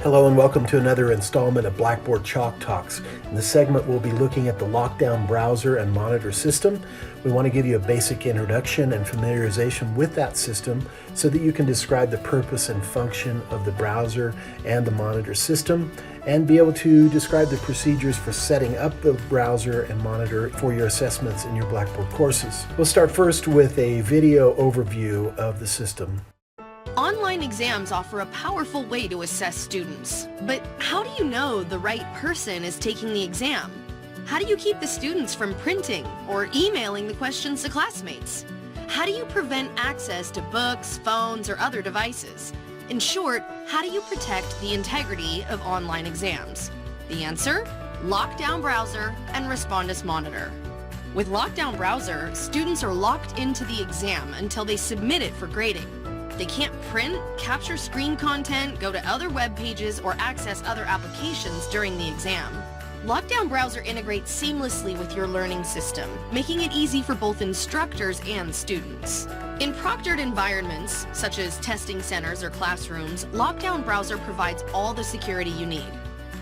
Hello and welcome to another installment of Blackboard Chalk Talks. In this segment, we'll be looking at the LockDown browser and monitor system. We want to give you a basic introduction and familiarization with that system so that you can describe the purpose and function of the browser and the monitor system and be able to describe the procedures for setting up the browser and monitor for your assessments in your Blackboard courses. We'll start first with a video overview of the system. Online exams offer a powerful way to assess students. But how do you know the right person is taking the exam? How do you keep the students from printing or emailing the questions to classmates? How do you prevent access to books, phones, or other devices? In short, how do you protect the integrity of online exams? The answer? LockDown Browser and Respondus Monitor. With LockDown Browser, students are locked into the exam until they submit it for grading. They can't print, capture screen content, go to other web pages, or access other applications during the exam. LockDown Browser integrates seamlessly with your learning system, making it easy for both instructors and students. In proctored environments, such as testing centers or classrooms, LockDown Browser provides all the security you need.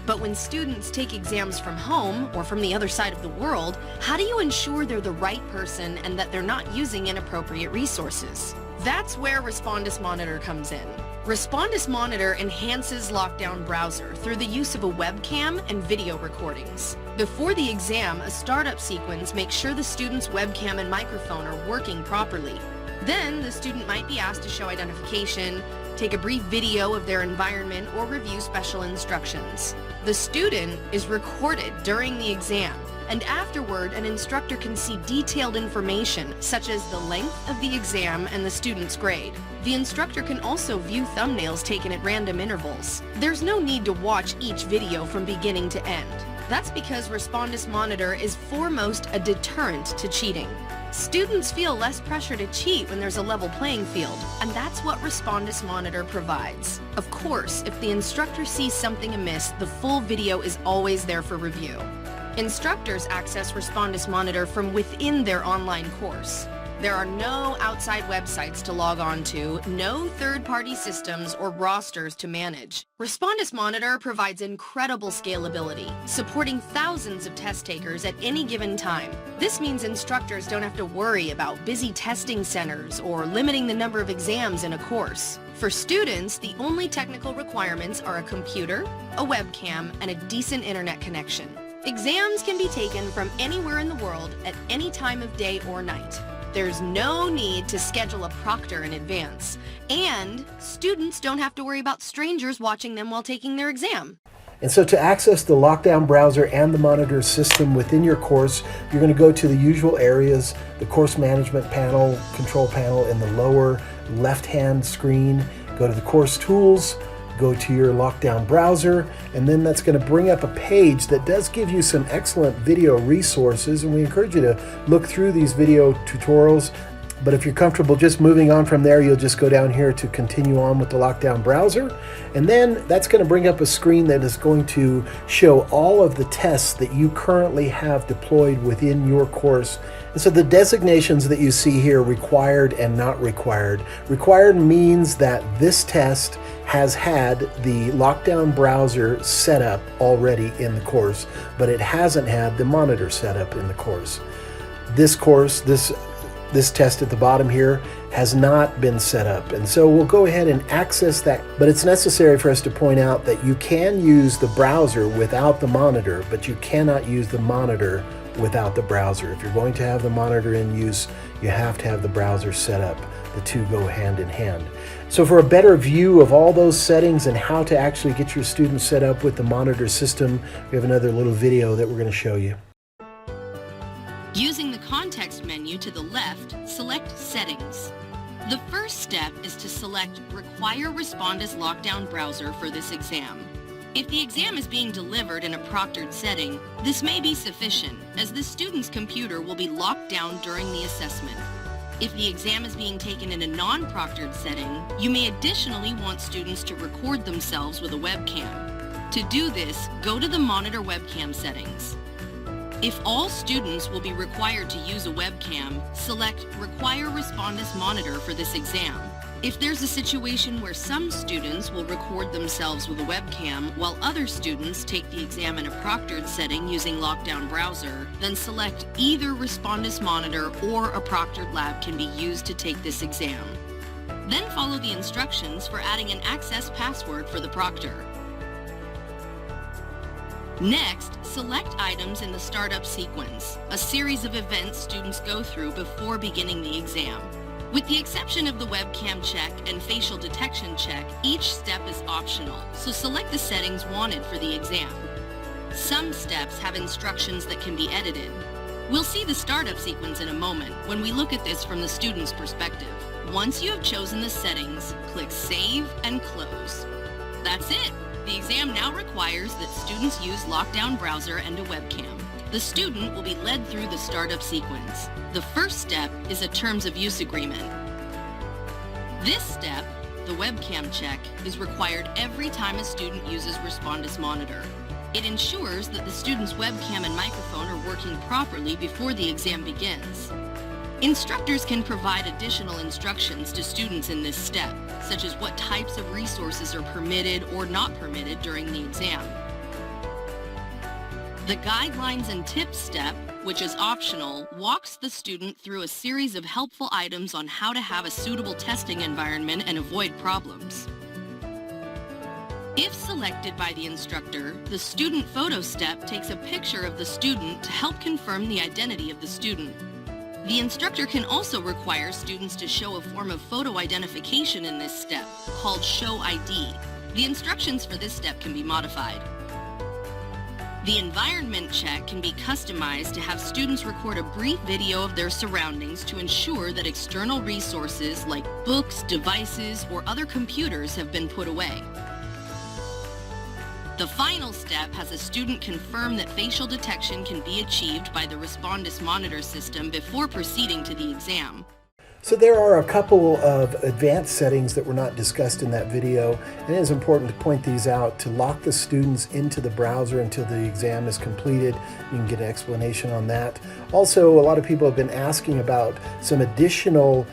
But when students take exams from home or from the other side of the world, how do you ensure they're the right person and that they're not using inappropriate resources? That's where Respondus Monitor comes in. Respondus Monitor enhances LockDown Browser through the use of a webcam and video recordings. Before the exam, a startup sequence makes sure the student's webcam and microphone are working properly. Then, the student might be asked to show identification, take a brief video of their environment, or review special instructions. The student is recorded during the exam, and afterward, an instructor can see detailed information, such as the length of the exam and the student's grade. The instructor can also view thumbnails taken at random intervals. There's no need to watch each video from beginning to end. That's because Respondus Monitor is foremost a deterrent to cheating. Students feel less pressure to cheat when there's a level playing field, and that's what Respondus Monitor provides. Of course, if the instructor sees something amiss, the full video is always there for review. Instructors access Respondus Monitor from within their online course. There are no outside websites to log on to, no third-party systems or rosters to manage. Respondus Monitor provides incredible scalability, supporting thousands of test takers at any given time. This means instructors don't have to worry about busy testing centers or limiting the number of exams in a course. For students, the only technical requirements are a computer, a webcam, and a decent internet connection. Exams can be taken from anywhere in the world at any time of day or night. There's no need to schedule a proctor in advance, and students don't have to worry about strangers watching them while taking their exam. And so to access the LockDown browser and the monitor system within your course, you're going to go to the usual areas, the course management panel, control panel in the lower left-hand screen, go to the course tools, go to your LockDown browser, and then that's going to bring up a page that does give you some excellent video resources, and we encourage you to look through these video tutorials. But if you're comfortable just moving on from there, you'll just go down here to continue on with the LockDown browser, and then that's going to bring up a screen that is going to show all of the tests that you currently have deployed within your course. And so the designations that you see here, required and not required. Required means that this test has had the LockDown browser set up already in the course, but it hasn't had the monitor set up in the course. This test at the bottom here has not been set up, and so we'll go ahead and access that. But it's necessary for us to point out that you can use the browser without the monitor, but you cannot use the monitor without the browser. If you're going to have the monitor in use, you have to have the browser set up. The two go hand in hand. So for a better view of all those settings and how to actually get your students set up with the monitor system, we have another little video that we're going to show you. Using the context menu to the left, select Settings. The first step is to select Require Respondus LockDown Browser for this exam. If the exam is being delivered in a proctored setting, this may be sufficient, as the student's computer will be locked down during the assessment. If the exam is being taken in a non-proctored setting, you may additionally want students to record themselves with a webcam. To do this, go to the monitor webcam settings. If all students will be required to use a webcam, select Require Respondus Monitor for this exam. If there's a situation where some students will record themselves with a webcam while other students take the exam in a proctored setting using LockDown browser, then select either Respondus monitor or a proctored lab can be used to take this exam. Then follow the instructions for adding an access password for the proctor. Next, select items in the startup sequence, a series of events students go through before beginning the exam. With the exception of the webcam check and facial detection check, each step is optional, so select the settings wanted for the exam. Some steps have instructions that can be edited. We'll see the startup sequence in a moment when we look at this from the student's perspective. Once you have chosen the settings, click Save and Close. That's it! The exam now requires that students use LockDown browser and a webcam. The student will be led through the startup sequence. The first step is a Terms of Use Agreement. This step, the webcam check, is required every time a student uses Respondus Monitor. It ensures that the student's webcam and microphone are working properly before the exam begins. Instructors can provide additional instructions to students in this step, such as what types of resources are permitted or not permitted during the exam. The Guidelines and Tips step, which is optional, walks the student through a series of helpful items on how to have a suitable testing environment and avoid problems. If selected by the instructor, the student photo step takes a picture of the student to help confirm the identity of the student. The instructor can also require students to show a form of photo identification in this step, called Show ID. The instructions for this step can be modified. The environment check can be customized to have students record a brief video of their surroundings to ensure that external resources like books, devices, or other computers have been put away. The final step has a student confirm that facial detection can be achieved by the Respondus monitor system before proceeding to the exam. So there are a couple of advanced settings that were not discussed in that video, and it is important to point these out to lock the students into the browser until the exam is completed. You can get an explanation on that. Also, a lot of people have been asking about some additional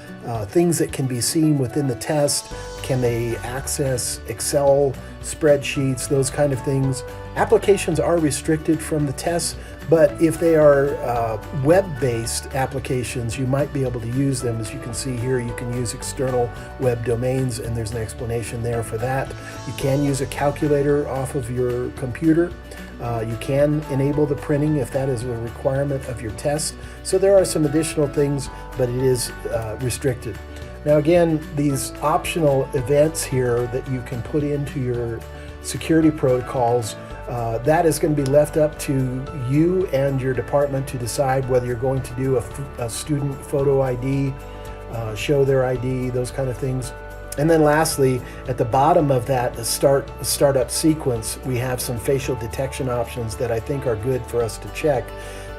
things that can be seen within the test. Can they access Excel spreadsheets, those kind of things? Applications are restricted from the tests, but if they are web-based applications, you might be able to use them. As you can see here, you can use external web domains, and there's an explanation there for that. You can use a calculator off of your computer. You can enable the printing if that is a requirement of your test. So there are some additional things, but it is restricted. Now again, these optional events here that you can put into your security protocols, that is going to be left up to you and your department to decide whether you're going to do a student photo ID, show their ID, those kind of things. And then lastly, at the bottom of that startup sequence, we have some facial detection options that I think are good for us to check.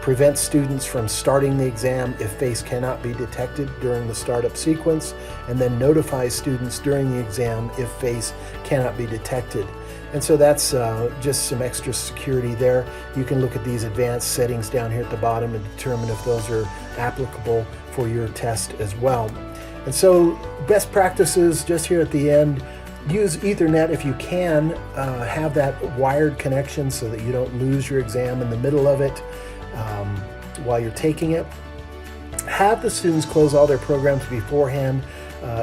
Prevent students from starting the exam if face cannot be detected during the startup sequence, and then notify students during the exam if face cannot be detected. And so that's just some extra security there. You can look at these advanced settings down here at the bottom and determine if those are applicable for your test as well. And so best practices just here at the end: use Ethernet if you can. Have that wired connection so that you don't lose your exam in the middle of it while you're taking it. Have the students close all their programs beforehand.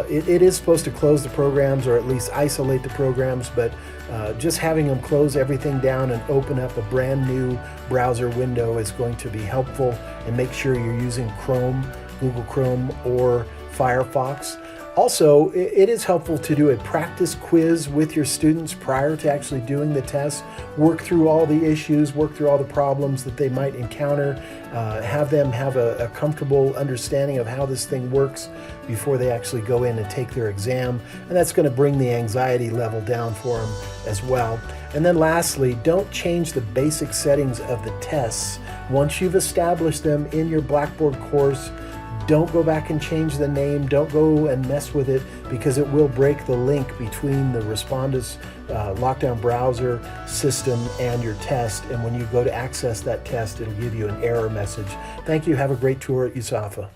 It is supposed to close the programs, or at least isolate the programs, but just having them close everything down and open up a brand new browser window is going to be helpful. And make sure you're using Chrome, Google Chrome, or Firefox. Also, it is helpful to do a practice quiz with your students prior to actually doing the test. Work through all the issues, work through all the problems that they might encounter. Have them have a comfortable understanding of how this thing works before they actually go in and take their exam. And that's going to bring the anxiety level down for them as well. And then lastly, don't change the basic settings of the tests. Once you've established them in your Blackboard course, don't go back and change the name. Don't go and mess with it, because it will break the link between the Respondus LockDown browser system and your test. And when you go to access that test, it'll give you an error message. Thank you. Have a great tour at USAFA.